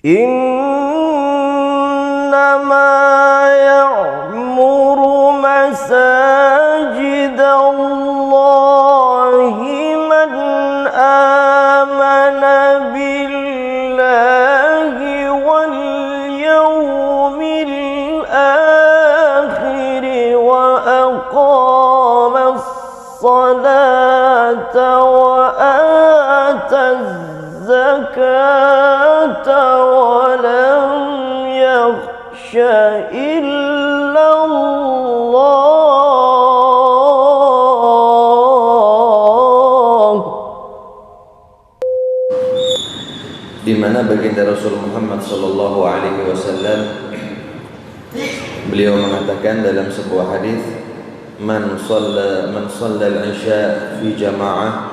إنما يعمر مساجد الله من آمن بالله واليوم الآخر وأقام الصلاة وآتى الزكاة ولم يخش إلا الله. Di mana baginda Rasul Muhammad sallallahu alaihi wasallam beliau mengatakan dalam sebuah hadis, man shalla al-isya fi jamaah,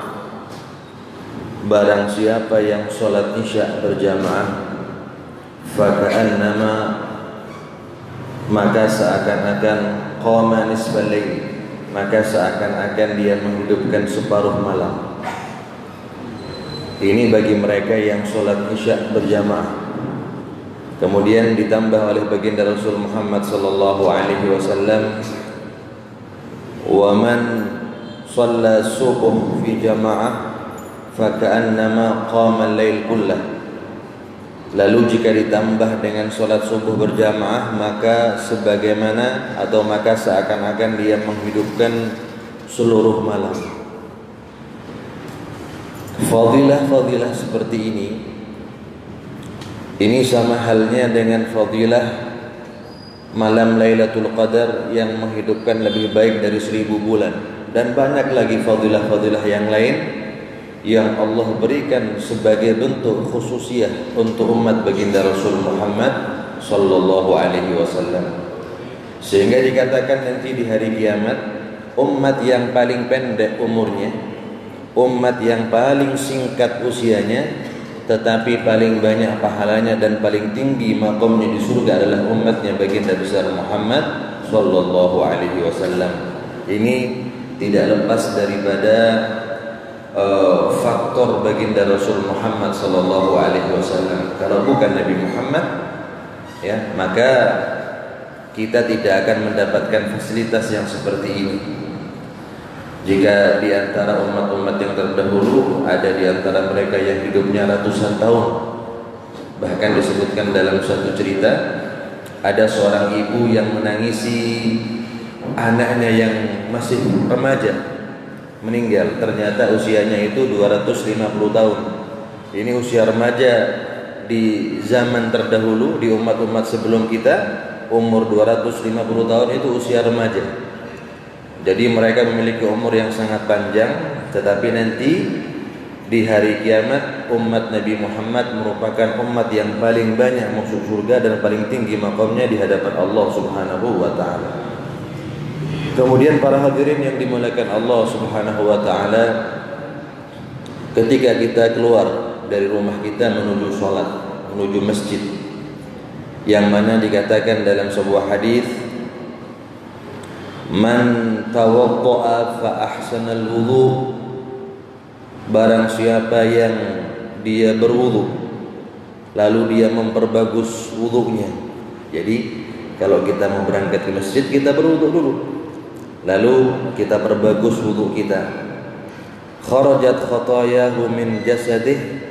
barang siapa yang salat isya berjamaah, faka'annama, maka seakan-akan qama nisfal lail, maka seakan-akan dia menghidupkan separuh malam. Ini bagi mereka yang salat isya berjamaah. Kemudian ditambah oleh baginda Rasul Muhammad sallallahu alaihi wasallam, wa man shalla subuh fi jamaah faka'annama qama al-lail kullah. Lalu jika ditambah dengan salat subuh berjamaah, maka sebagaimana atau maka seakan-akan dia menghidupkan seluruh malam. Fadilah-fadilah seperti ini sama halnya dengan fadilah malam Lailatul Qadar yang menghidupkan lebih baik dari 1000 bulan, dan banyak lagi fadilah-fadilah yang lain yang Allah berikan sebagai bentuk khususiyah untuk umat baginda Rasul Muhammad sallallahu alaihi wasallam. Sehingga dikatakan nanti di hari kiamat, umat yang paling pendek umurnya, umat yang paling singkat usianya, tetapi paling banyak pahalanya dan paling tinggi maqamnya di surga adalah umatnya baginda besar Muhammad sallallahu alaihi wasallam. Ini tidak lepas daripada faktor baginda Rasul Muhammad sallallahu alaihi wasallam. Kalau bukan Nabi Muhammad, ya, maka kita tidak akan mendapatkan fasilitas yang seperti ini. Jika di antara umat-umat yang terdahulu ada di antara mereka yang hidupnya ratusan tahun, bahkan disebutkan dalam suatu cerita ada seorang ibu yang menangisi anaknya yang masih remaja meninggal, ternyata usianya itu 250 tahun. Ini usia remaja di zaman terdahulu, di umat-umat sebelum kita, umur 250 tahun itu usia remaja. Jadi mereka memiliki umur yang sangat panjang, tetapi nanti di hari kiamat umat Nabi Muhammad merupakan umat yang paling banyak masuk surga dan paling tinggi maqamnya di hadapan Allah Subhanahu wa taala. Kemudian para hadirin yang dimuliakan Allah Subhanahu wa taala, ketika kita keluar dari rumah kita menuju salat, menuju masjid, yang mana dikatakan dalam sebuah hadis, man tawaddaa fa ahsana al-wudu, barang siapa yang dia berwudu lalu dia memperbagus wudunya. Jadi kalau kita mau berangkat ke masjid, kita berwudu dulu, lalu kita perbagus wudu kita. Kharajat khatayahu min jasadih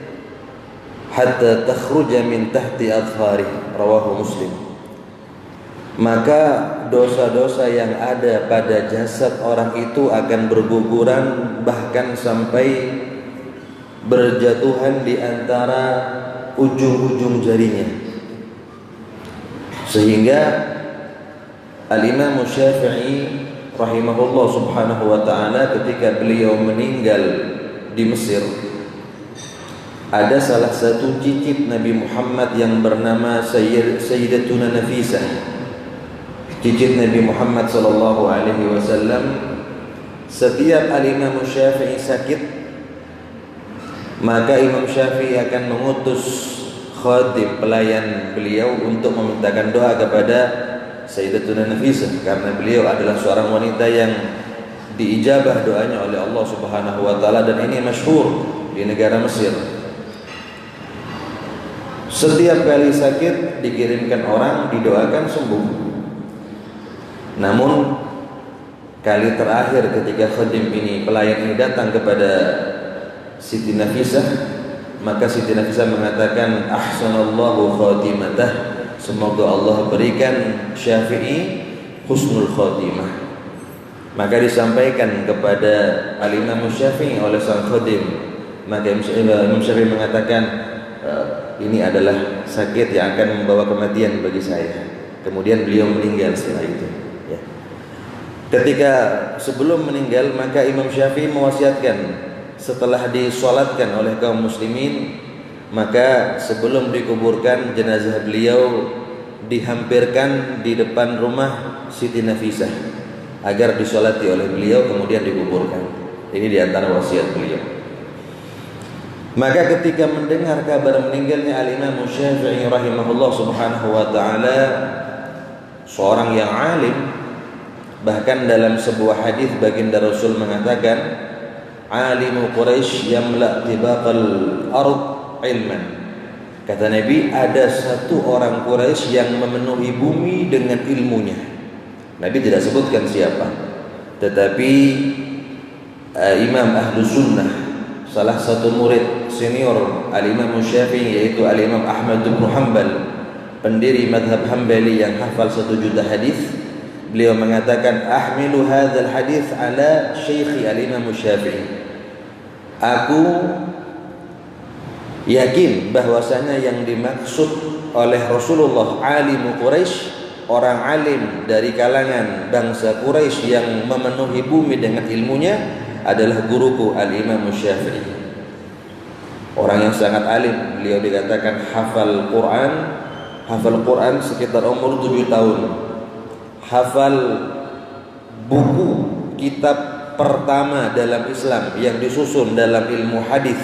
hatta takhruja min tahti adfarih, rawahu Muslim. Maka dosa-dosa yang ada pada jasad orang itu akan berguguran bahkan sampai berjatuhan di antara ujung-ujung jarinya. Sehingga Al-Imam Syafi'i rahimahullah subhanahu wa ta'ala ketika beliau meninggal di Mesir, ada salah satu cicit Nabi Muhammad yang bernama Sayyidatuna Nafisah. Cicit Nabi Muhammad sallallahu alaihi wasallam, setiap Al-Imam Syafi'i sakit, maka Imam Syafi'i akan mengutus khadim, pelayan beliau, untuk memintakan doa kepada Sayyidatuna Nafisah, karena beliau adalah seorang wanita yang diijabah doanya oleh Allah Subhanahu wa taala, dan ini masyhur di negara Mesir. Setiap kali sakit dikirimkan orang, didoakan sembuh. Namun kali terakhir ketika khadim ini, pelayan ini datang kepada Siti Nafisah, maka Siti Nafisah mengatakan, ahsanallahu khatimah, semoga Allah berikan Syafi'i husnul khatimah. Maka disampaikan kepada Al-Imam Syafi'i oleh sang khadim. Maka Imam Syafi'i mengatakan, ini adalah sakit yang akan membawa kematian bagi saya. Kemudian beliau meninggal setelah itu. Ya. Ketika sebelum meninggal, maka Imam Syafi'i mewasiatkan, setelah disolatkan oleh kaum muslimin, maka sebelum dikuburkan jenazah beliau dihampirkan di depan rumah Siti Nafisah agar disolati oleh beliau kemudian dikuburkan. Ini diantara wasiat beliau. Maka ketika mendengar kabar meninggalnya Al-Imam Syafi'i rahimahullah subhanahu wa ta'ala, seorang yang alim, bahkan dalam sebuah hadis baginda Rasul mengatakan, alimu Quraisy yamla tibaqal ard ilman. Kata Nabi, ada satu orang Quraisy yang memenuhi bumi dengan ilmunya. Nabi tidak sebutkan siapa, tetapi Imam Ahlus Sunnah, salah satu murid senior Al-Imam Syafi'i, yaitu Al-Imam Ahmad bin Hanbal, pendiri madhab Hambali yang hafal 1 juta hadis, beliau mengatakan, ahmilu hadzal hadis ala syekhi Al-Imam Syafi'i. Aku yakin bahwasanya yang dimaksud oleh Rasulullah alimu Quraisy, orang alim dari kalangan bangsa Quraisy yang memenuhi bumi dengan ilmunya, adalah guruku Al-Imam Syafi'i. Orang yang sangat alim, beliau dikatakan hafal Quran sekitar umur 7 tahun. Hafal buku kitab pertama dalam Islam yang disusun dalam ilmu hadis,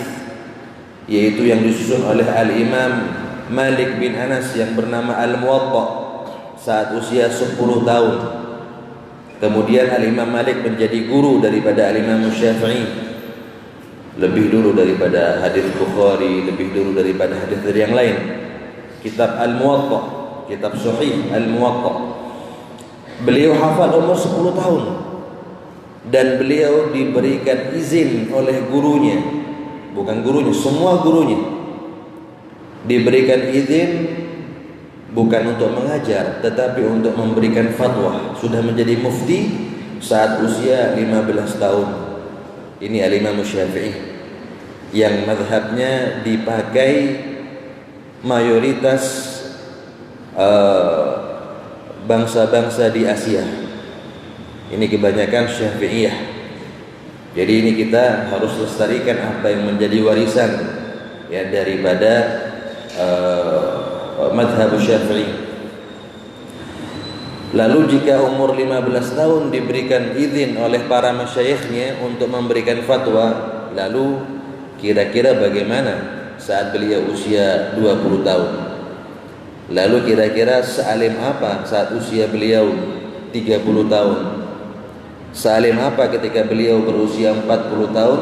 yaitu yang disusun oleh Al-Imam Malik bin Anas yang bernama Al-Muwatta saat usia 10 tahun. Kemudian Al-Imam Malik menjadi guru daripada Al-Imam Syafi'i, lebih dulu daripada hadis Bukhari, lebih dulu daripada hadis dari yang lain. Kitab Al-Muwatta, kitab Sahih Al-Muwatta, beliau hafal umur 10 tahun. Dan beliau diberikan izin oleh gurunya, bukan gurunya, semua gurunya diberikan izin bukan untuk mengajar, tetapi untuk memberikan fatwa. Sudah menjadi mufti saat usia 15 tahun. Ini Al-Imam Syafi'i yang madhabnya dipakai mayoritas bangsa-bangsa di Asia. Ini kebanyakan Syafi'iyah. Jadi ini kita harus lestarikan apa yang menjadi warisan ya daripada madhab Syafi'i. Lalu jika umur 15 tahun diberikan izin oleh para masyayikhnya untuk memberikan fatwa, lalu kira-kira bagaimana saat beliau usia 20 tahun? Lalu kira-kira sealim apa saat usia beliau 30 tahun? Sealim apa ketika beliau berusia 40 tahun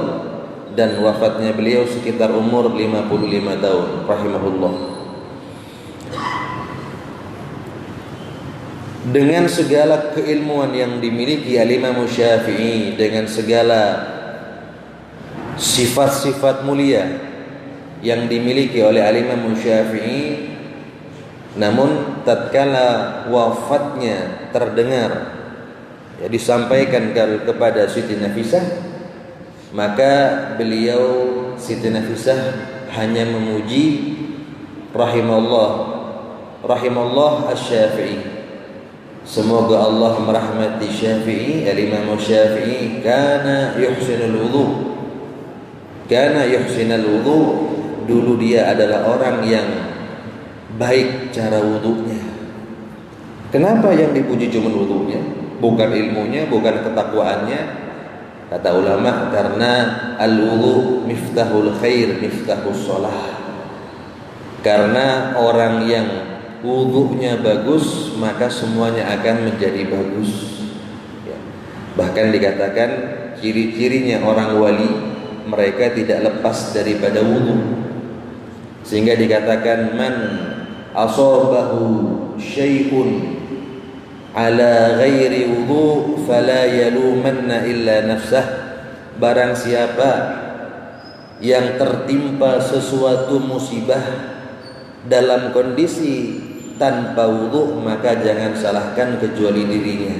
dan wafatnya beliau sekitar umur 55 tahun rahimahullah. Dengan segala keilmuan yang dimiliki Al-Imam Syafi'i, dengan segala sifat-sifat mulia yang dimiliki oleh Al-Imam Syafi'i, namun tatkala wafatnya terdengar, ya, disampaikan kepada Siti Nafisah, maka beliau Siti Nafisah hanya memuji rahimallah asy-Syafi'i. Semoga Allah merahmati Syafi'i, Al-Imam Syafi'i, kana yuhsinul wudu, dulu dia adalah orang yang baik cara wudunya. Kenapa yang dipuji cuma wudunya, bukan ilmunya, bukan ketakwaannya? Kata ulama, karena al-wudu miftahul khair, miftahus shalah. Karena orang yang wudunya bagus, maka semuanya akan menjadi bagus. Ya. Bahkan dikatakan ciri-cirinya orang wali, mereka tidak lepas daripada wudu. Sehingga dikatakan man asabahu syai'un ala ghairi wudu fala yalumanna illa nafsah. Barang siapa yang tertimpa sesuatu musibah dalam kondisi tanpa wudu, maka jangan salahkan kecuali dirinya.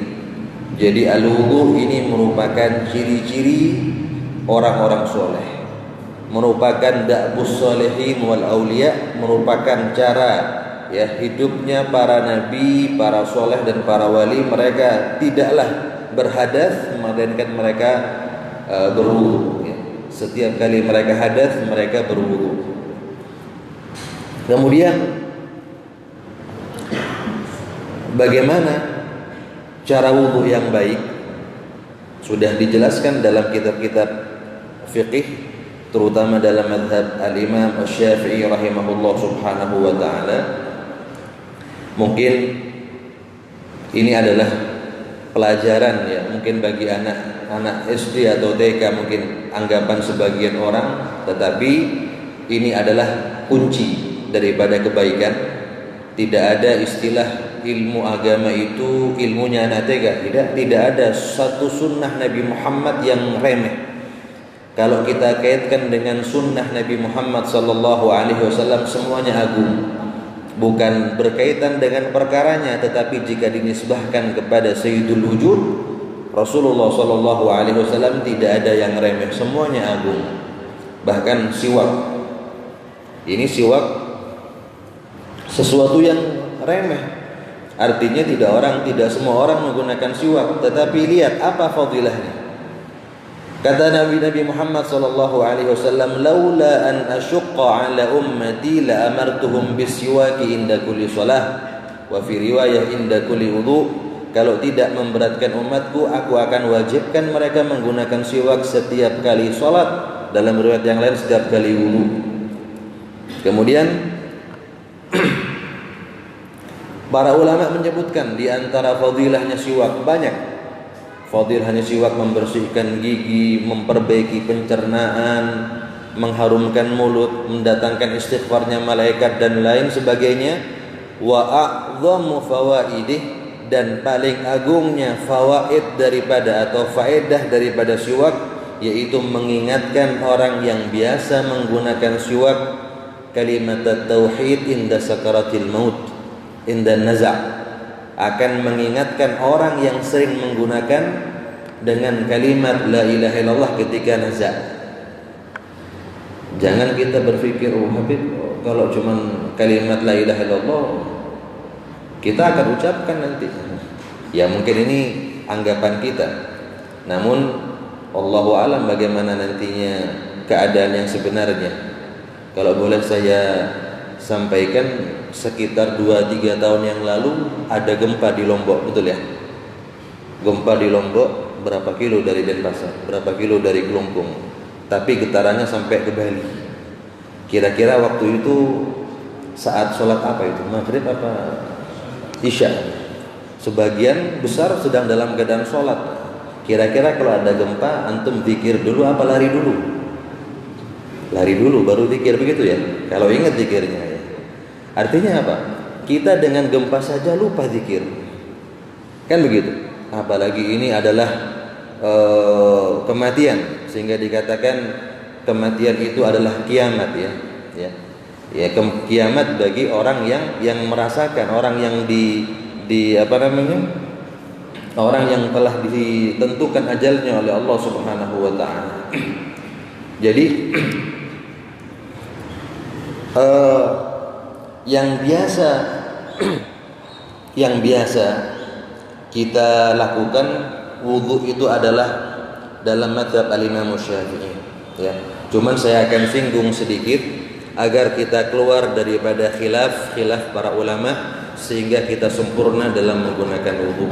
Jadi al-wudu ini merupakan ciri-ciri orang-orang soleh, merupakan da'bus solehin wal aulia, merupakan cara hidupnya para nabi, para soleh dan para wali. Mereka tidaklah berhadas melainkan mereka berwudu. Setiap kali mereka hadas mereka berwudu. Kemudian bagaimana cara wudu yang baik? Sudah dijelaskan dalam kitab-kitab fiqih, terutama dalam mazhab al-Imam Asy-Syafi'i rahimahullah subhanahu wa ta'ala. Mungkin ini adalah pelajaran mungkin bagi anak SD atau TK, mungkin anggapan sebagian orang, tetapi ini adalah kunci daripada kebaikan. Tidak ada istilah ilmu agama itu ilmunya anak TK. Tidak ada satu sunnah Nabi Muhammad yang remeh. Kalau kita kaitkan dengan sunnah Nabi Muhammad sallallahu alaihi wasallam, semuanya agung. Bukan berkaitan dengan perkaranya, tetapi jika dinisbahkan kepada Sayyidul Wujud Rasulullah sallallahu alaihi wasallam, tidak ada yang remeh, semuanya agung. Bahkan siwak. Ini siwak sesuatu yang remeh. Artinya tidak semua orang menggunakan siwak, tetapi lihat apa fadilahnya. Kata Nabi Muhammad sallallahu alaihi wasallam, "Laula an asyqa 'ala ummati la amartuhum bisiwaki inda kulli shalah wa fi riwayah inda kulli wudu." Kalau tidak memberatkan umatku, aku akan wajibkan mereka menggunakan siwak setiap kali salat. Dalam riwayat yang lain setiap kali wudu. Kemudian para ulama menyebutkan di antara fadilahnya siwak banyak. Fadilahnya siwak membersihkan gigi, memperbaiki pencernaan, mengharumkan mulut, mendatangkan istighfarnya malaikat dan lain sebagainya. Wa a'dhamu fawaidih, dan paling agungnya fawaid daripada atau faedah daripada siwak, yaitu mengingatkan orang yang biasa menggunakan siwak kalimat tauhid inda sakaratil maut, inda naza'. Akan mengingatkan orang yang sering menggunakan dengan kalimat la ilaha illallah ketika nazar. Jangan kita berpikir, Habib, kalau cuma kalimat la ilaha illallah kita akan ucapkan nanti. Ya mungkin ini anggapan kita. Namun Allahu a'lam bagaimana nantinya keadaan yang sebenarnya. Kalau boleh saya sampaikan, sekitar 2-3 tahun yang lalu ada gempa di Lombok, betul ya? Gempa di Lombok berapa kilo dari Denpasar, berapa kilo dari Kelungkung, tapi getarannya sampai ke Bali. Kira-kira waktu itu saat sholat apa itu? Maghrib apa Isya? Sebagian besar sedang dalam keadaan sholat. Kira-kira kalau ada gempa, antum zikir dulu apa lari dulu? Lari dulu baru zikir, begitu ya? Kalau ingat zikirnya ya. Artinya apa? Kita dengan gempa saja lupa zikir, kan begitu? Apalagi ini adalah kematian, sehingga dikatakan kematian itu adalah kiamat kiamat bagi orang yang merasakan, orang yang orang yang telah ditentukan ajalnya oleh Allah Subhanahu wa taala. Jadi yang biasa kita lakukan wudu itu adalah dalam mazhab al-Imam Syafi'i ya. Cuman saya akan singgung sedikit agar kita keluar daripada khilaf para ulama sehingga kita sempurna dalam menggunakan wudu.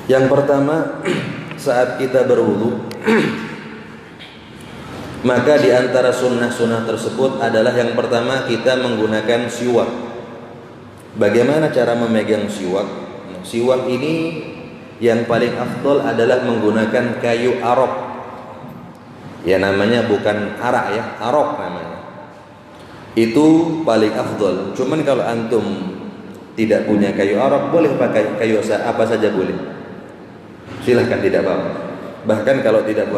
Yang pertama, saat kita berwudu maka di antara sunnah-sunnah tersebut adalah yang pertama kita menggunakan siwak. Bagaimana cara memegang siwak? Siwak ini yang paling afdol adalah menggunakan kayu arok. Ya namanya bukan arak ya, arok namanya. Itu paling afdol. Cuman kalau antum tidak punya kayu arok, boleh pakai kayu apa saja boleh. Silahkan, tidak apa-apa. Bahkan kalau tidak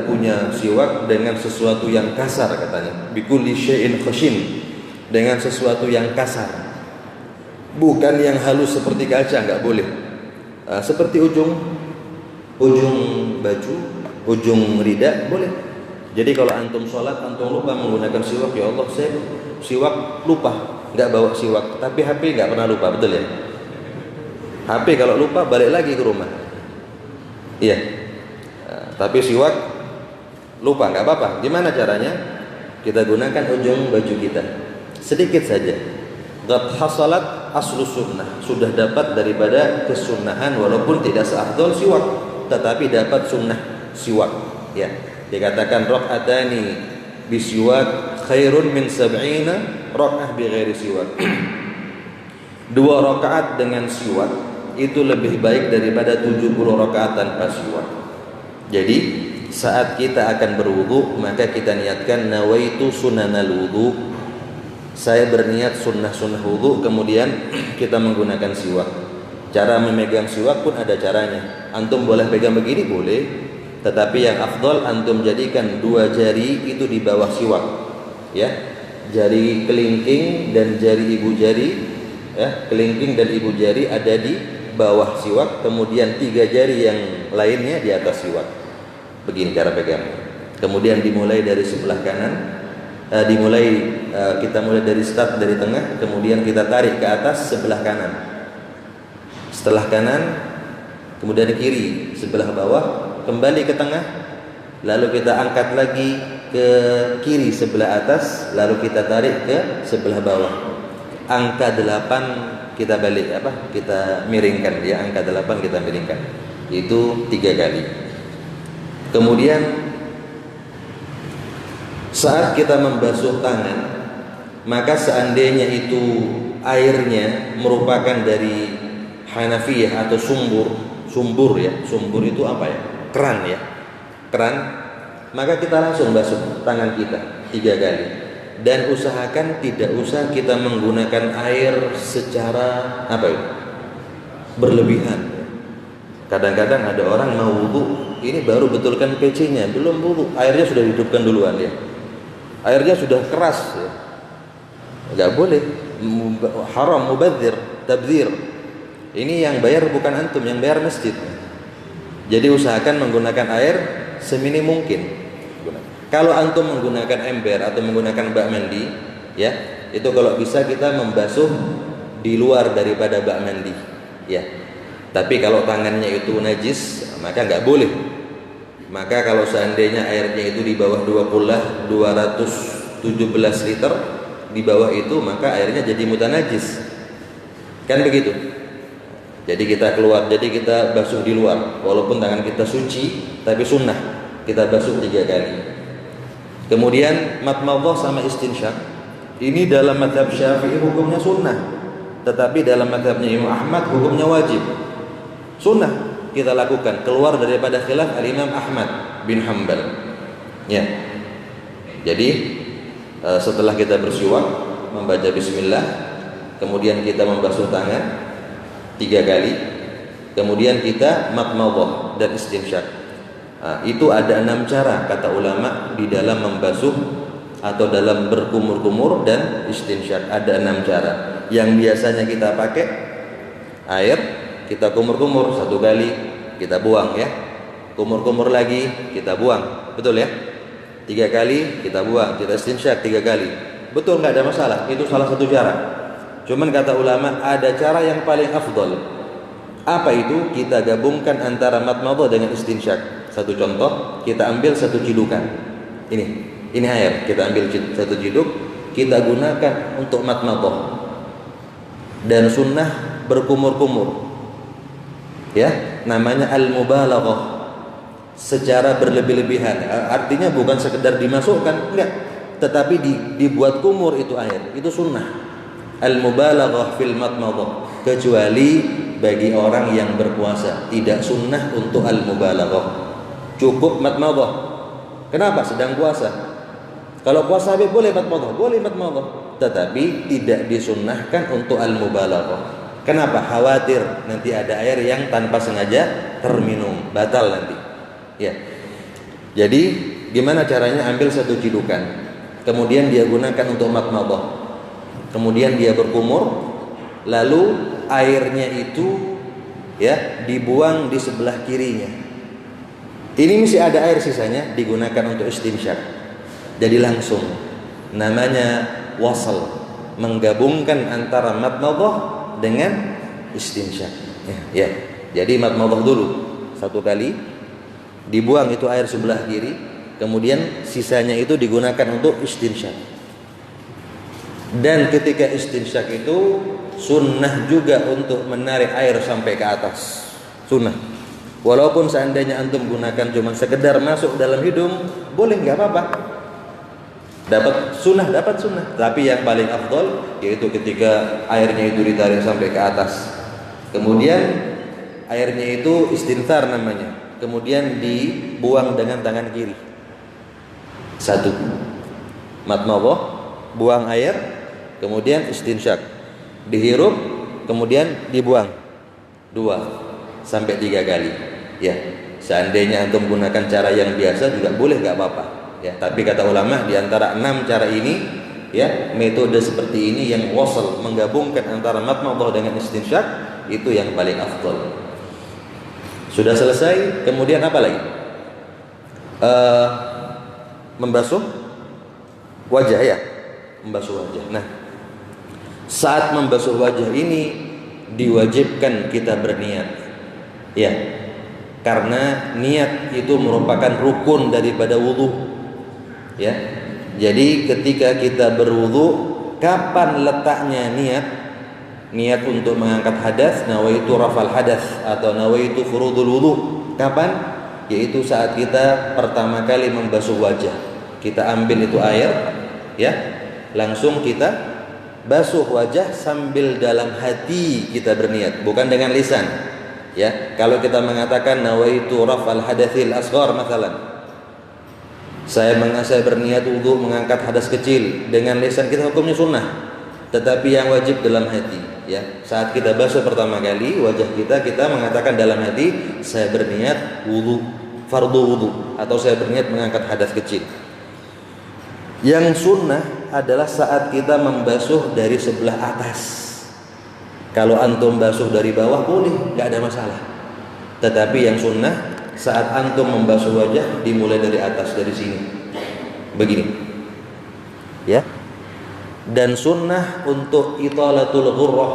punya siwak, dengan sesuatu yang kasar katanya. Bikulli syai'in khashin, dengan sesuatu yang kasar. Bukan yang halus seperti kaca, nggak boleh. Seperti ujung baju, ujung rida boleh. Jadi kalau antum sholat, antum lupa menggunakan siwak, ya Allah saya siwak lupa, nggak bawa siwak, tapi HP nggak pernah lupa, betul ya? HP kalau lupa balik lagi ke rumah, iya. Tapi siwak lupa, nggak apa-apa. Gimana caranya? Kita gunakan ujung baju kita, sedikit saja. Qad hasalat aslu sunnah, sudah dapat daripada kesunnahan, walaupun tidak seafdol siwak, tetapi dapat sunnah siwak, ya. Dikatakan rakaatani bisiwak khairun min sab'ina rakaah bighairi siwak. 2 rakaat dengan siwak itu lebih baik daripada 70 rakaat tanpa siwak. Jadi saat kita akan berwudu, maka kita niatkan nawaitu sunanal wudu. Saya berniat sunnah-sunnah wudu, kemudian kita menggunakan siwak. Cara memegang siwak pun ada caranya. Antum boleh pegang begini, boleh. Tetapi yang afdal antum jadikan 2 jari itu di bawah siwak, ya. Jari kelingking dan jari ibu jari, ya, kelingking dan ibu jari ada di bawah siwak, kemudian 3 jari yang lainnya di atas siwak. Begini cara pegang. Kemudian dimulai dari sebelah kanan, kita mulai dari start dari tengah, kemudian kita tarik ke atas sebelah kanan. Setelah kanan, kemudian kiri sebelah bawah, kembali ke tengah, lalu kita angkat lagi ke kiri sebelah atas, lalu kita tarik ke sebelah bawah. Angka 8 kita balik kita miringkan, ya, angka 8 kita miringkan. Itu 3 kali. Kemudian saat kita membasuh tangan, maka seandainya itu airnya merupakan dari Hanafiyah atau sumbur ya. Sumbur itu apa ya? Keran ya, keran, maka kita langsung basuh tangan kita 3 kali, dan usahakan tidak usah kita menggunakan air secara berlebihan. Kadang-kadang ada orang mau wudu, ini baru betulkan PC-nya, belum wudu, airnya sudah dihidupkan duluan ya, airnya sudah keras ya. Nggak boleh, haram, mubadzir, tabdzir. Ini yang bayar bukan antum, yang bayar masjid. Jadi usahakan menggunakan air seminim mungkin. Kalau antum menggunakan ember atau menggunakan bak mandi, ya, itu kalau bisa kita membasuh di luar daripada bak mandi, ya. Tapi kalau tangannya itu najis, maka nggak boleh. Maka kalau seandainya airnya itu di bawah 217 liter, di bawah itu, maka airnya jadi mutanajis. Kan begitu? Jadi kita basuh di luar, walaupun tangan kita suci, tapi sunnah kita basuh 3 kali. Kemudian matmadhah sama istinsyak, ini dalam mazhab Syafi'i hukumnya sunnah, tetapi dalam mazhabnya Imam Ahmad hukumnya wajib. Sunnah kita lakukan, keluar daripada khilaf al-Imam Ahmad bin Hanbal. Ya. Jadi setelah kita bersiwak, membaca bismillah, kemudian kita membasuh tangan 3 kali, kemudian kita matmadhah dan istinsyak. Itu ada 6 cara kata ulama di dalam membasuh atau dalam berkumur-kumur dan istinsyak. Ada 6 cara. Yang biasanya kita pakai air, kita kumur-kumur 1 kali, kita buang ya. Kumur-kumur lagi, kita buang. Betul ya? 3 kali kita buang, kita istinsyak 3 kali. Betul, nggak ada masalah. Itu salah satu cara. Cuman kata ulama ada cara yang paling afdal. Apa itu? Kita gabungkan antara matmadhah dengan istinsyak. Satu contoh, kita ambil 1 cidukan. Ini air, kita ambil 1 ciduk, kita gunakan untuk matmadhah. Dan sunnah berkumur-kumur. Ya, namanya al-mubalaghah. Secara berlebih-lebihan. Artinya bukan sekedar dimasukkan, enggak, tetapi dibuat kumur itu air. Itu sunnah. Al-mubalaghah fil matmadhah, kecuali bagi orang yang berpuasa tidak sunnah untuk al-mubalaghah, cukup matmadhah. Kenapa? Sedang puasa. Kalau puasa habis boleh madmadah, boleh madmadah, tetapi tidak disunnahkan untuk al-mubalaghah. Kenapa? Khawatir nanti ada air yang tanpa sengaja terminum, batal nanti. Ya. Jadi gimana caranya? Ambil satu cidukan, kemudian dia gunakan untuk madmadah, kemudian dia berkumur, lalu airnya itu ya dibuang di sebelah kirinya. Ini masih ada air sisanya, digunakan untuk istinsyak. Jadi langsung, namanya wasal, menggabungkan antara madmadah dengan istinsyak. Ya. Jadi madmadah dulu satu kali, dibuang itu air sebelah kiri, kemudian sisanya itu digunakan untuk istinsyak. Dan ketika istinsyak itu sunnah juga untuk menarik air sampai ke atas. Sunnah. Walaupun seandainya antum gunakan cuma sekedar masuk dalam hidung, boleh, nggak apa-apa. Dapat sunnah. Tapi yang paling afdol yaitu ketika airnya itu ditarik sampai ke atas. Kemudian airnya itu istinthar namanya. Kemudian dibuang dengan tangan kiri. Satu. Madmadah, buang air, kemudian istinsyak. Dihirup, kemudian dibuang. 2 sampai 3 kali. Ya. Seandainya antum gunakan cara yang biasa juga boleh, nggak apa-apa. Ya, tapi kata ulama di antara 6 cara ini, ya, metode seperti ini yang wasal, menggabungkan antara madmadah dengan istinsyak, itu yang paling afdal. Sudah selesai, kemudian apa lagi? Membasuh wajah, ya, membasuh wajah. Nah, saat membasuh wajah ini diwajibkan kita berniat, ya, karena niat itu merupakan rukun daripada wudu. Ya, jadi ketika kita berwudu, kapan letaknya niat? Niat untuk mengangkat hadas, nawaitu rafal hadas atau nawaitu furudul wudu. Kapan? Yaitu saat kita pertama kali membasuh wajah. Kita ambil itu air, ya, langsung kita basuh wajah sambil dalam hati kita berniat, bukan dengan lisan. Ya, kalau kita mengatakan nawaitu rafal hadatsil asghar misalnya, saya berniat wudu mengangkat hadas kecil, dengan lisan kita hukumnya sunnah, tetapi yang wajib dalam hati. Ya, saat kita basuh pertama kali wajah kita mengatakan dalam hati, saya berniat wudu, fardu wudu, atau saya berniat mengangkat hadas kecil. Yang sunnah adalah saat kita membasuh dari sebelah atas. Kalau antum basuh dari bawah boleh, nggak ada masalah. Tetapi yang sunnah saat antum membasuh wajah dimulai dari atas, dari sini, begini, ya. Dan sunnah untuk italatul ghurrah,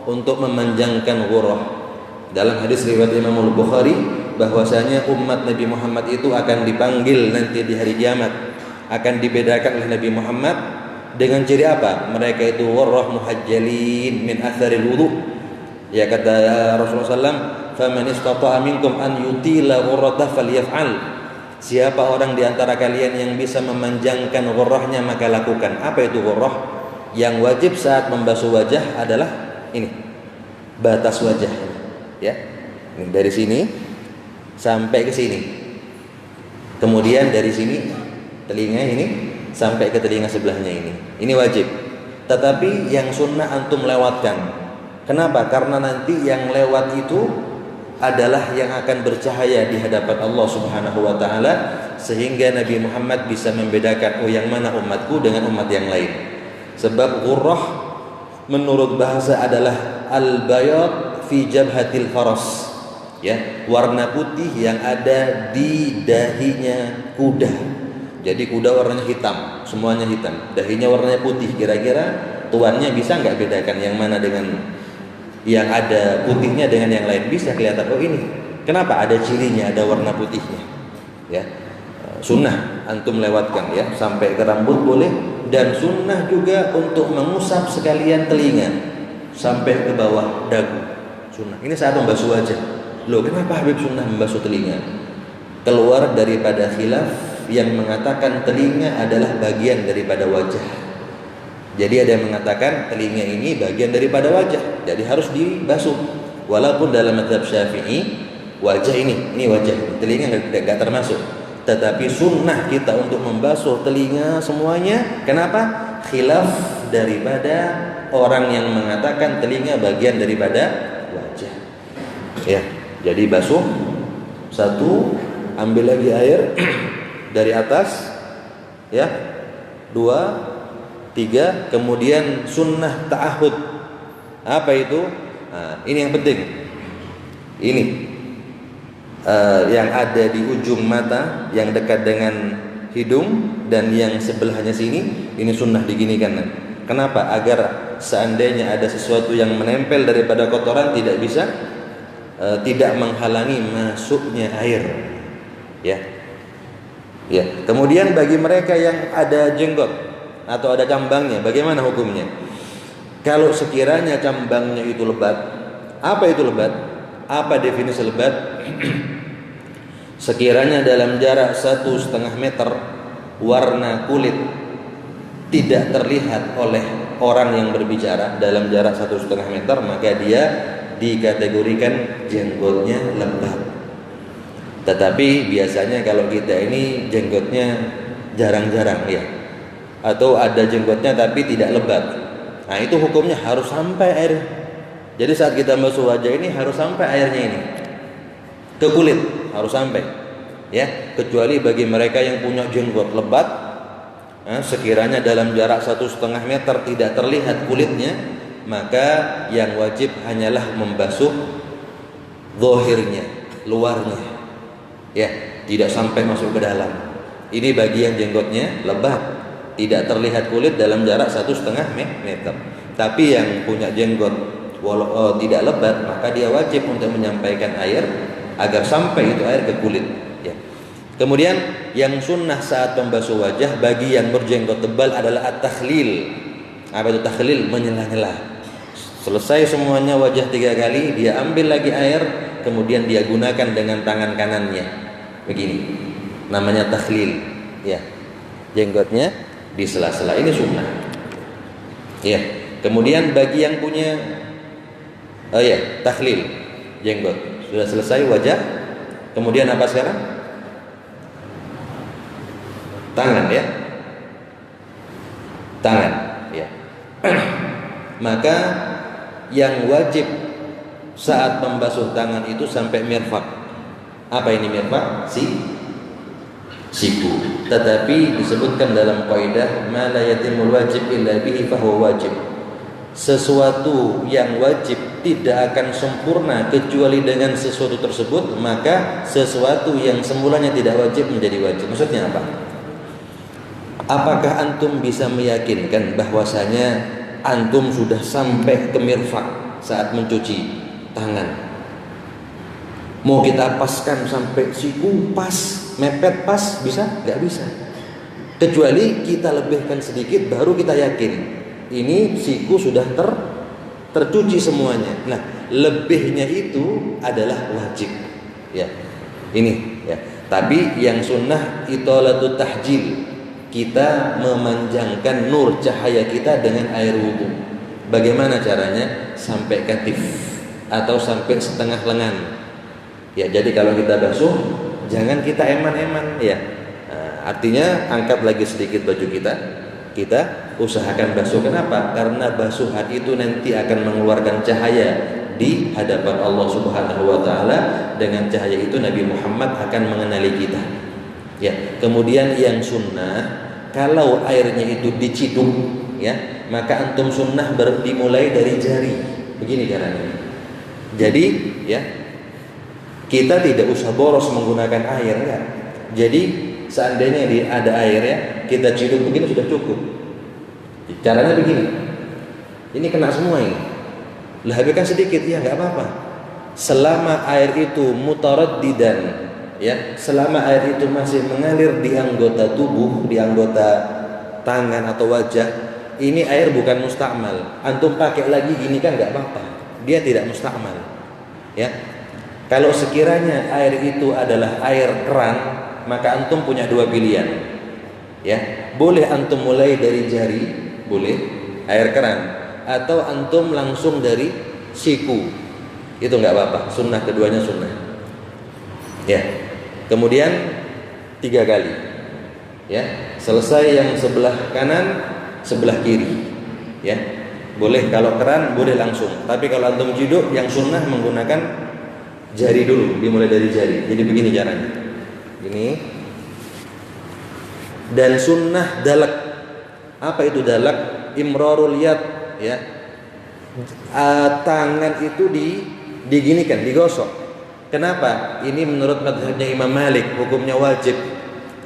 untuk memanjangkan ghurrah. Dalam hadis riwayat Imam Al-Bukhari bahwasanya umat Nabi Muhammad itu akan dipanggil nanti di hari kiamat, akan dibedakan oleh Nabi Muhammad dengan ciri apa? Mereka itu ghurrah muhajjalin min atharil wudu. Ya, kata Rasulullah SAW, faman istata'a minkum an yutila ghurratah falyaf'al. Siapa orang di antara kalian yang bisa memanjangkan ghurrahnya maka lakukan. Apa itu ghurrah? Yang wajib saat membasuh wajah adalah ini, batas wajah, ya. Ini dari sini sampai ke sini. Kemudian dari sini telinga ini sampai ke telinga sebelahnya ini. Ini wajib. Tetapi yang sunnah antum lewatkan. Kenapa? Karena nanti yang lewat itu adalah yang akan bercahaya di hadapan Allah Subhanahu wa taala, sehingga Nabi Muhammad bisa membedakan, oh, yang mana umatku dengan umat yang lain. Sebab ghurrah menurut bahasa adalah al-bayad fi jabhatil faras, ya, warna putih yang ada di dahinya kuda. Jadi kuda warnanya hitam, semuanya hitam, dahinya warnanya putih. Kira-kira tuannya bisa nggak bedakan yang mana dengan yang ada putihnya dengan yang lain? Bisa kelihatan, oh ini kenapa ada cirinya, ada warna putihnya, ya. Sunnah antum lewatkan, ya, sampai ke rambut boleh, dan sunnah juga untuk mengusap sekalian telinga sampai ke bawah dagu. Sunnah. Ini saat membasuh wajah. Loh, kenapa Habib sunnah membasuh telinga? Keluar daripada khilaf yang mengatakan telinga adalah bagian daripada wajah. Jadi ada yang mengatakan telinga ini bagian daripada wajah, jadi harus dibasuh. Walaupun dalam mazhab Syafi'i wajah ini wajah, telinga nggak termasuk. Tetapi sunnah kita untuk membasuh telinga semuanya. Kenapa? Khilaf daripada orang yang mengatakan telinga bagian daripada wajah. Ya, jadi basuh satu, ambil lagi air dari atas, ya, dua, tiga, kemudian sunnah ta'ahud. Apa itu? Nah, ini yang penting. Ini yang ada di ujung mata, yang dekat dengan hidung, dan yang sebelahnya sini, ini sunnah diginikan. Kenapa? Agar seandainya ada sesuatu yang menempel daripada kotoran tidak bisa, tidak menghalangi masuknya air. Ya. Ya. Kemudian bagi mereka yang ada jenggot atau ada cambangnya, bagaimana hukumnya? Kalau sekiranya cambangnya itu lebat, apa itu lebat? Apa definisi lebat? Sekiranya dalam jarak 1,5 meter warna kulit tidak terlihat oleh orang yang berbicara dalam jarak 1,5 meter, maka dia dikategorikan jenggotnya lebat. Tetapi biasanya kalau kita ini jenggotnya jarang-jarang, ya, atau ada jenggotnya tapi tidak lebat, nah itu hukumnya harus sampai air. Jadi saat kita basuh wajah ini harus sampai airnya ini ke kulit, harus sampai, ya. Kecuali bagi mereka yang punya jenggot lebat, sekiranya dalam jarak 1,5 meter tidak terlihat kulitnya, maka yang wajib hanyalah membasuh zahirnya, luarnya, ya, tidak sampai masuk ke dalam. Ini bagi yang jenggotnya lebat, tidak terlihat kulit dalam jarak 1,5 meter. Tapi yang punya jenggot tidak lebat, maka dia wajib untuk menyampaikan air agar sampai itu air ke kulit, ya. Kemudian yang sunnah saat membasuh wajah bagi yang berjenggot tebal adalah at-takhlil. Apa itu takhlil? Menyela-nyela. Selesai semuanya wajah 3 kali, dia ambil lagi air, kemudian dia gunakan dengan tangan kanannya, begini, namanya takhlil, ya. Jenggotnya di sela-sela, ini sunnah, ya. Kemudian bagi yang punya takhlil jenggot, sudah selesai wajah, kemudian apa sekarang? Tangan, ya, tangan, ya. Maka yang wajib saat membasuh tangan itu sampai mirfaq. Apa ini mirfaq? Siku. Tetapi disebutkan dalam kaidah ma la yatimul wajib illa bihi fahuwa wajib. Sesuatu yang wajib tidak akan sempurna kecuali dengan sesuatu tersebut, maka sesuatu yang semulanya tidak wajib menjadi wajib. Maksudnya apa? Apakah antum bisa meyakinkan bahwasanya antum sudah sampai ke mirfaq saat mencuci tangan? Mau kita paskan sampai siku pas, mepet pas, bisa? Gak bisa. Kecuali kita lebihkan sedikit, baru kita yakin ini siku sudah tercuci semuanya. Nah, lebihnya itu adalah wajib, ya. Ini, ya. Tapi yang sunnah itolatu tahjil, kita memanjangkan nur cahaya kita dengan air wudhu. Bagaimana caranya? Sampai katif atau sampai setengah lengan, ya. Jadi kalau kita basuh, jangan kita eman-eman, ya. Nah, artinya angkat lagi sedikit baju kita usahakan basuh. Kenapa? Karena basuhan itu nanti akan mengeluarkan cahaya di hadapan Allah Subhanahu wa taala. Dengan cahaya itu Nabi Muhammad akan mengenali kita, ya. Kemudian yang sunnah, kalau airnya itu diciduk, ya, maka antum sunnah dimulai dari jari. Begini caranya. Jadi, ya, kita tidak usah boros menggunakan air, ya. Jadi seandainya ada air, ya, kita ciduk begini sudah cukup. Caranya begini. Ini kena semua ini. Lah habiskan sedikit, ya, nggak apa-apa. Selama air itu mutaraddidan, ya, selama air itu masih mengalir di anggota tubuh, di anggota tangan atau wajah, ini air bukan mustakmal. Antum pakai lagi gini kan nggak apa-apa, dia tidak mustakmal, ya. Kalau sekiranya air itu adalah air keran, maka antum punya 2 pilihan, ya. Boleh antum mulai dari jari, boleh air keran, atau antum langsung dari siku, itu nggak apa-apa. Sunnah, keduanya sunnah, ya. Kemudian 3 kali. Ya, selesai yang sebelah kanan, sebelah kiri. Ya, boleh kalau keran boleh langsung. Tapi kalau antum jiduk yang sunnah menggunakan jari dulu, dimulai dari jari. Jadi begini caranya. Gini. Dan sunnah dalak. Apa itu dalak? Imrarul yad, ya. Tangan itu diginikan, digosok. Kenapa? Ini menurut mazhabnya Imam Malik, hukumnya wajib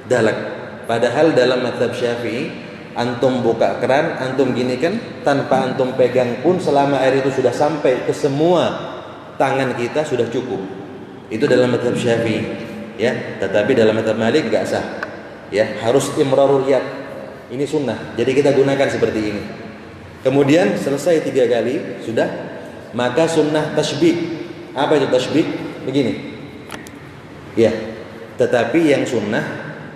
dalak. Padahal dalam mazhab Syafi'i, antum buka keran, antum ginikan, tanpa antum pegang pun selama air itu sudah sampai ke semua tangan kita sudah cukup. Itu dalam mazhab Syafi'i, ya. Tetapi dalam mazhab Malik enggak sah. Ya, harus imrarul yad. Ini sunnah. Jadi kita gunakan seperti ini. Kemudian selesai 3 kali sudah, maka sunnah tasbih. Apa itu tasbih? Begini. Ya. Tetapi yang sunnah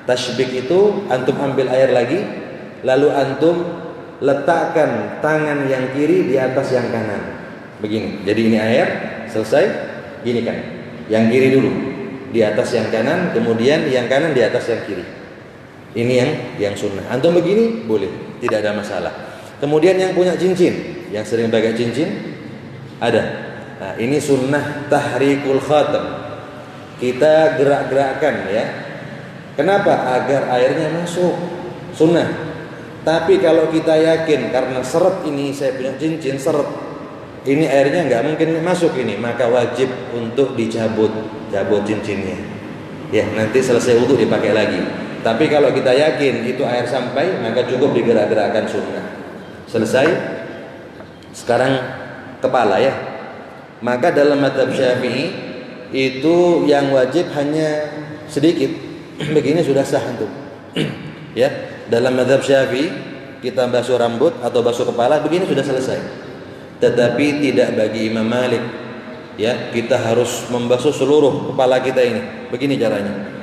tasbih itu antum ambil air lagi, lalu antum letakkan tangan yang kiri di atas yang kanan. Begini. Jadi ini air, selesai, gini kan. Yang kiri dulu di atas yang kanan, kemudian yang kanan di atas yang kiri. Ini yang sunnah. Antum begini boleh, tidak ada masalah. Kemudian yang punya cincin, yang sering pakai cincin, ada. Nah, ini sunnah tahrikul khatam. Kita gerak-gerakkan, ya. Kenapa? Agar airnya masuk. Sunnah. Tapi kalau kita yakin karena seret ini saya punya cincin seret, ini airnya nggak mungkin masuk ini, maka wajib untuk cabut cincinnya. Ya, nanti selesai wudu dipakai lagi. Tapi kalau kita yakin itu air sampai, maka cukup digerak-gerakkan sunnah. Selesai. Sekarang kepala, ya. Maka dalam mazhab Syafi'i itu yang wajib hanya sedikit. Begini sudah sah antum. Ya, dalam mazhab Syafi'i kita basuh rambut atau basuh kepala begini sudah selesai. Tetapi tidak bagi Imam Malik. Ya, kita harus membasuh seluruh kepala kita ini. Begini caranya.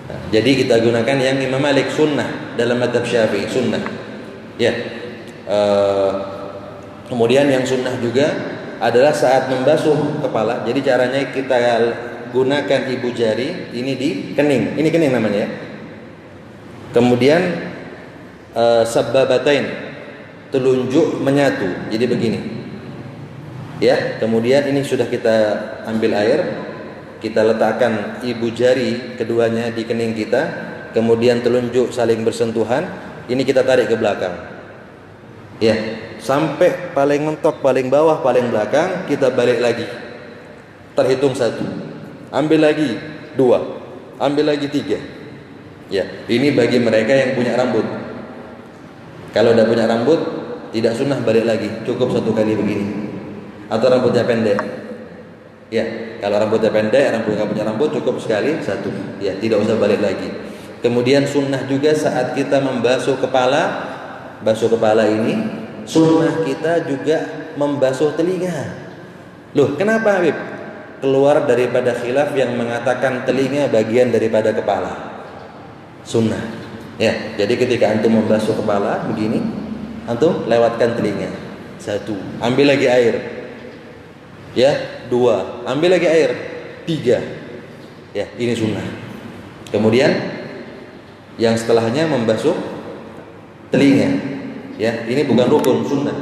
Nah, jadi kita gunakan yang Imam Malik sunnah dalam mazhab Syafi'i sunnah. Ya. Kemudian yang sunnah juga adalah saat membasuh kepala. Jadi caranya kita gunakan ibu jari ini di kening. Ini kening namanya, ya. Kemudian sabbabatain, telunjuk menyatu. Jadi begini. Ya, kemudian ini sudah kita ambil air, kita letakkan ibu jari keduanya di kening kita, kemudian telunjuk saling bersentuhan. Ini kita tarik ke belakang. Ya, sampai paling mentok, paling bawah, paling belakang, kita balik lagi. Terhitung 1. Ambil lagi 2. Ambil lagi 3. Ya, ini bagi mereka yang punya rambut. Kalau tidak punya rambut, tidak sunnah balik lagi, cukup 1 kali begini. Atau rambutnya pendek. Ya, kalau rambutnya pendek, nggak punya rambut, cukup sekali 1. Ya, tidak usah balik lagi. Kemudian sunnah juga saat kita membasuh kepala. Basuh kepala ini sunnah kita juga membasuh telinga. Loh, kenapa Habib? Keluar daripada khilaf yang mengatakan telinga bagian daripada kepala. Sunnah. Ya, jadi ketika antum membasuh kepala begini, antum lewatkan telinga. 1, ambil lagi air. Ya, 2, ambil lagi air. 3. Ya, ini sunnah. Kemudian yang setelahnya membasuh telinga. Ya, ini bukan rukun, sunnah.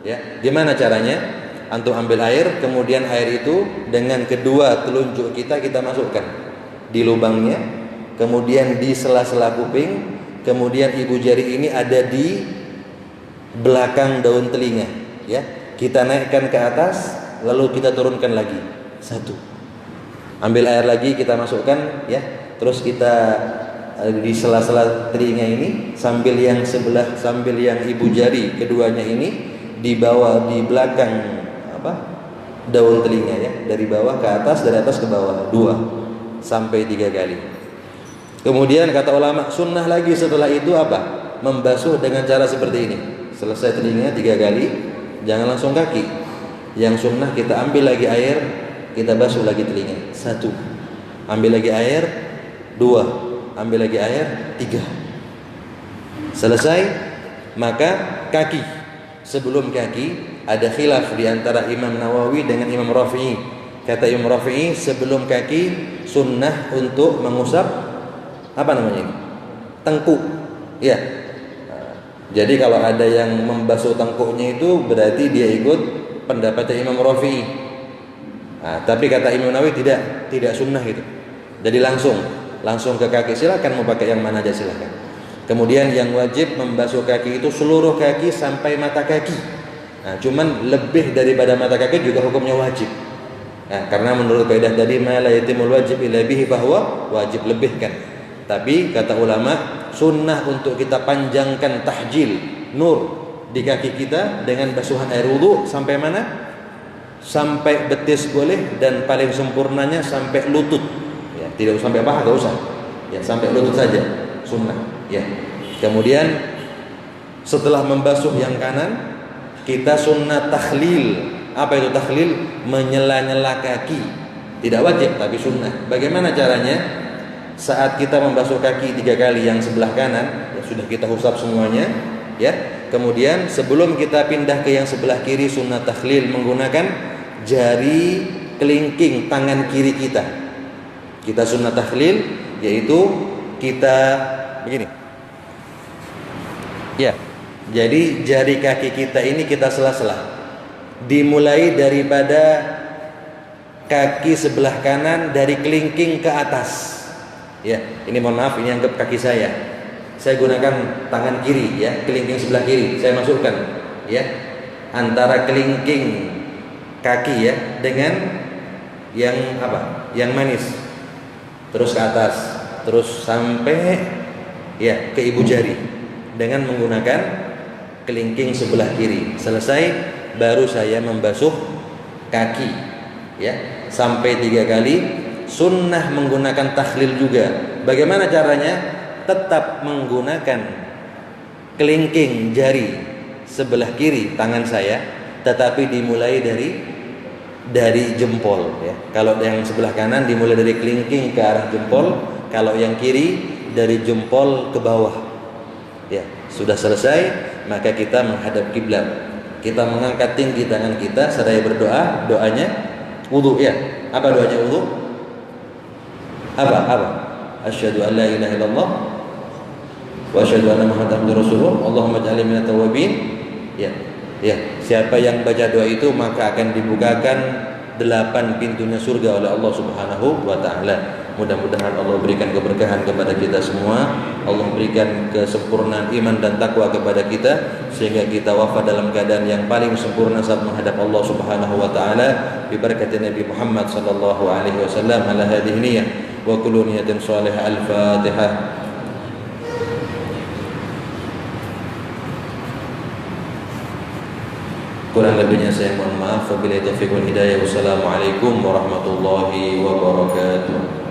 Ya, gimana caranya? Antum ambil air, kemudian air itu dengan kedua telunjuk kita masukkan di lubangnya, kemudian di sela-sela kuping, kemudian ibu jari ini ada di belakang daun telinga. Ya, kita naikkan ke atas, lalu kita turunkan lagi. 1. Ambil air lagi kita masukkan, ya. Terus kita di sela-sela telinga ini sambil yang ibu jari keduanya ini di bawah, di belakang daun telinga, ya, dari bawah ke atas, dari atas ke bawah. 2 sampai 3 kali. Kemudian kata ulama sunnah lagi setelah itu apa? Membasuh dengan cara seperti ini. Selesai telinga 3 kali, jangan langsung kaki. Yang sunnah kita ambil lagi air, kita basuh lagi telinga. 1, ambil lagi air. 2, ambil lagi air. 3, selesai. Maka kaki, sebelum kaki ada khilaf di antara Imam Nawawi dengan Imam Rafi'i. Kata Imam Rafi'i, sebelum kaki sunnah untuk mengusap apa namanya ini? Tengkuk. Ya. Jadi kalau ada yang membasuh tengkuknya itu berarti dia ikut pendapatnya Imam Rafi'i. Tapi kata Imam Nawawi tidak sunnah gitu. Jadi langsung ke kaki, silakan mau pakai yang mana aja silakan. Kemudian yang wajib membasuh kaki itu seluruh kaki sampai mata kaki. Cuman lebih daripada mata kaki juga hukumnya wajib. Karena menurut kaidah tadi ma la yatimul wajib illa bihi bahwa wajib lebihkan. Tapi kata ulama sunnah untuk kita panjangkan tahjil nur di kaki kita dengan basuhan air wudu sampai mana? Sampai betis boleh, dan paling sempurnanya sampai lutut. Ya, tidak usah sampai paha, enggak usah. Ya, sampai lutut saja sunnah. Ya. Kemudian setelah membasuh yang kanan, kita sunnah takhlil. Apa itu takhlil? Menyela-nyela kaki. Tidak wajib tapi sunnah. Bagaimana caranya? Saat kita membasuh kaki 3 kali yang sebelah kanan, ya sudah kita usap semuanya, ya. Kemudian sebelum kita pindah ke yang sebelah kiri, sunnah takhlil menggunakan jari kelingking tangan kiri kita. Kita sunnah takhlil, yaitu kita begini. Ya. Jadi jari kaki kita ini kita sela-sela. Dimulai daripada kaki sebelah kanan dari kelingking ke atas. Ya, ini mohon maaf, ini anggap kaki saya. Saya gunakan tangan kiri, ya, kelingking sebelah kiri. Saya masukkan, ya, antara kelingking kaki, ya, dengan yang apa? Yang manis. Terus ke atas, terus sampai, ya, ke ibu jari dengan menggunakan kelingking sebelah kiri. Selesai, baru saya membasuh kaki, ya, sampai 3 kali. Sunnah menggunakan takhlil juga. Bagaimana caranya? Tetap menggunakan kelingking jari sebelah kiri tangan saya, tetapi dimulai dari jempol, ya. Kalau yang sebelah kanan dimulai dari kelingking ke arah jempol, kalau yang kiri dari jempol ke bawah. Ya, sudah selesai, maka kita menghadap kiblat. Kita mengangkat tinggi tangan kita seraya berdoa. Doanya wudu, ya. Apa doanya wudu? Apa? Asyhadu an la ilaha illallah wa asyhadu anna Muhammadan rasulullah. Allahumma ij'alni minat tawwabin. Ya. Siapa yang baca doa itu maka akan dibukakan 8 pintunya surga oleh Allah Subhanahu wa taala. Mudah-mudahan Allah berikan keberkahan kepada kita semua. Allah berikan kesempurnaan iman dan takwa kepada kita sehingga kita wafat dalam keadaan yang paling sempurna saat menghadap Allah Subhanahu wa taala. Bi barakati Nabi Muhammad sallallahu alaihi wasallam ala hadhihi niyyah wa kullu niyatin shalihah. Al-Fatihah. Kurang lebihnya saya mohon maaf. Wabillahi taufiq wal hidayah. Wassalamualaikum warahmatullahi wabarakatuh.